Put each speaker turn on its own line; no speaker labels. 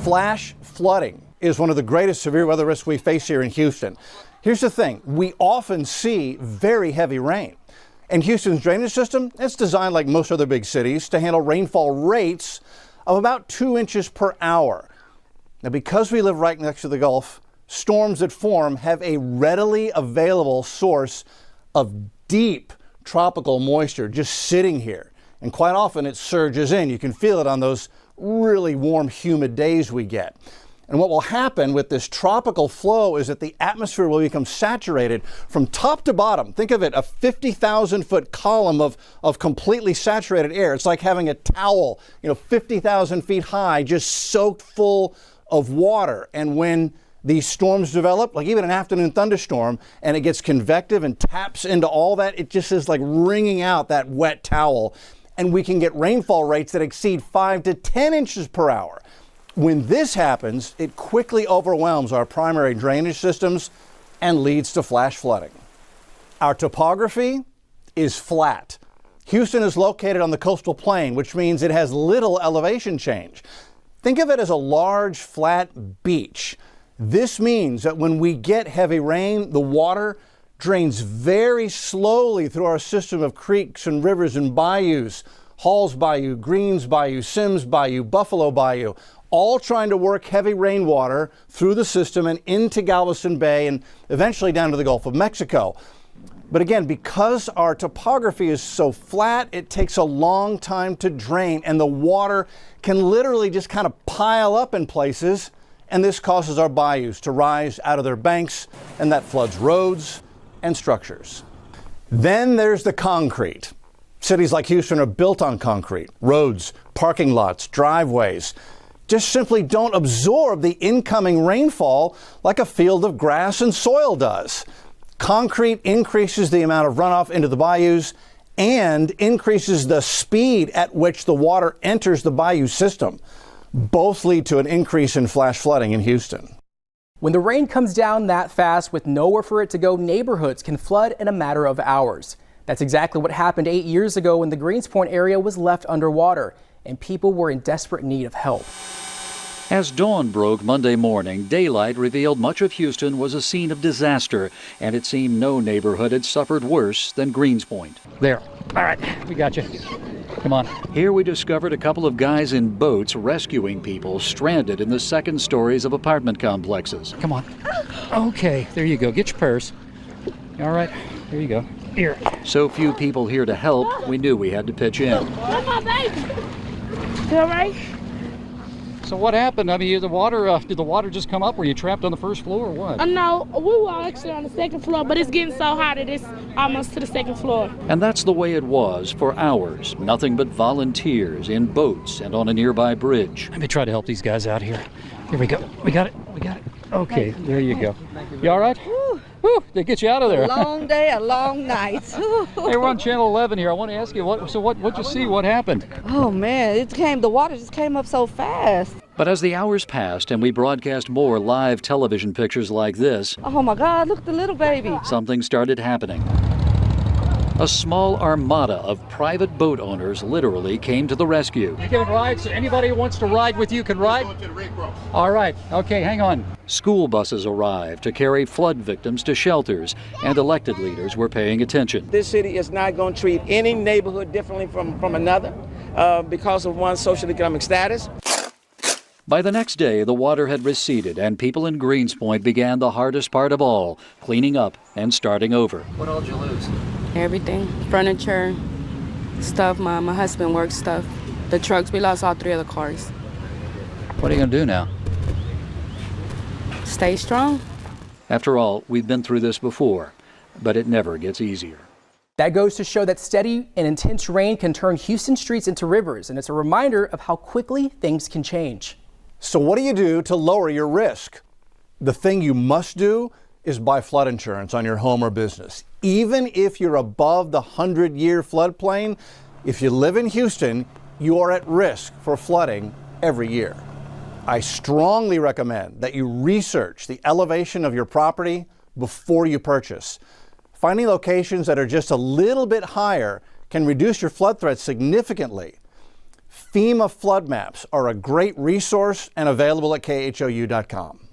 Flash flooding is one of the greatest severe weather risks we face here in Houston. Here's the thing, we often see very heavy rain. And Houston's drainage system, it's designed like most other big cities to handle rainfall rates of about 2 inches per hour. Now, because we live right next to the Gulf, storms that form have a readily available source of deep tropical moisture just sitting here. And quite often it surges in. You can feel it on those really warm, humid days we get. And what will happen with this tropical flow is that the atmosphere will become saturated from top to bottom. Think of it, a 50,000-foot column of completely saturated air. It's like having a towel, 50,000 feet high, just soaked full of water. And when these storms develop, like even an afternoon thunderstorm, and it gets convective and taps into all that, it just is like wringing out that wet towel. And we can get rainfall rates that exceed 5 to 10 inches per hour. When this happens, it quickly overwhelms our primary drainage systems and leads to flash flooding. Our topography is flat. Houston is located on the coastal plain, which means it has little elevation change. Think of it as a large, flat beach. This means that when we get heavy rain, the water drains very slowly through our system of creeks and rivers and bayous, Halls Bayou, Greens Bayou, Sims Bayou, Buffalo Bayou, all trying to work heavy rainwater through the system and into Galveston Bay and eventually down to the Gulf of Mexico. But again, because our topography is so flat, it takes a long time to drain, and the water can literally just kind of pile up in places, and this causes our bayous to rise out of their banks, and that floods roads and structures. Then there's the concrete. Cities like Houston are built on concrete. Roads, parking lots, driveways just simply don't absorb the incoming rainfall like a field of grass and soil does. Concrete increases the amount of runoff into the bayous and increases the speed at which the water enters the bayou system. Both lead to an increase in flash flooding in Houston.
When the rain comes down that fast with nowhere for it to go, neighborhoods can flood in a matter of hours. That's exactly what happened 8 years ago when the Greenspoint area was left underwater and people were in desperate need of help.
As dawn broke Monday morning, daylight revealed much of Houston was a scene of disaster, and it seemed no neighborhood had suffered worse than Greenspoint.
There. All right, we got you. Come on.
Here we discovered a couple of guys in boats rescuing people stranded in the second stories of apartment complexes.
Come on. Okay, there you go. Get your purse. All right, there you go. Here.
So few people here to help, we knew we had to pitch in.
Where's my baby? You all right?
So what happened? I mean, did the water just come up? Were you trapped on the first floor or what?
No, we were actually on the second floor, but it's getting so hot that it's almost to the second floor.
And that's the way it was for hours. Nothing but volunteers in boats and on a nearby bridge.
Let me try to help these guys out here. Here we go. We got it. We got it. Okay, there you go. You all right? Whew, they get you out of there.
A long day, a long night.
Hey, we're on Channel 11 here. I want to ask you, what'd you see? What happened?
Oh man, the water just came up so fast.
But as the hours passed and we broadcast more live television pictures like this,
oh my God, look at the little baby.
Something started happening. A small armada of private boat owners literally came to the rescue.
You can ride, so anybody who wants to ride with you can ride? All right, okay, hang on.
School buses arrived to carry flood victims to shelters, and elected leaders were paying attention.
This city is not going to treat any neighborhood differently from another because of one's social economic status.
By the next day, the water had receded, and people in Greenspoint began the hardest part of all, cleaning up and starting over.
What all did you lose?
Everything. Furniture, stuff, my husband works stuff. The trucks, we lost all 3 of the cars.
What are you going to do now?
Stay strong.
After all, we've been through this before, but it never gets easier.
That goes to show that steady and intense rain can turn Houston streets into rivers, and it's a reminder of how quickly things can change.
So what do you do to lower your risk? The thing you must do is buy flood insurance on your home or business. Even if you're above the 100-year floodplain, if you live in Houston, you are at risk for flooding every year. I strongly recommend that you research the elevation of your property before you purchase. Finding locations that are just a little bit higher can reduce your flood threat significantly. FEMA flood maps are a great resource and available at khou.com.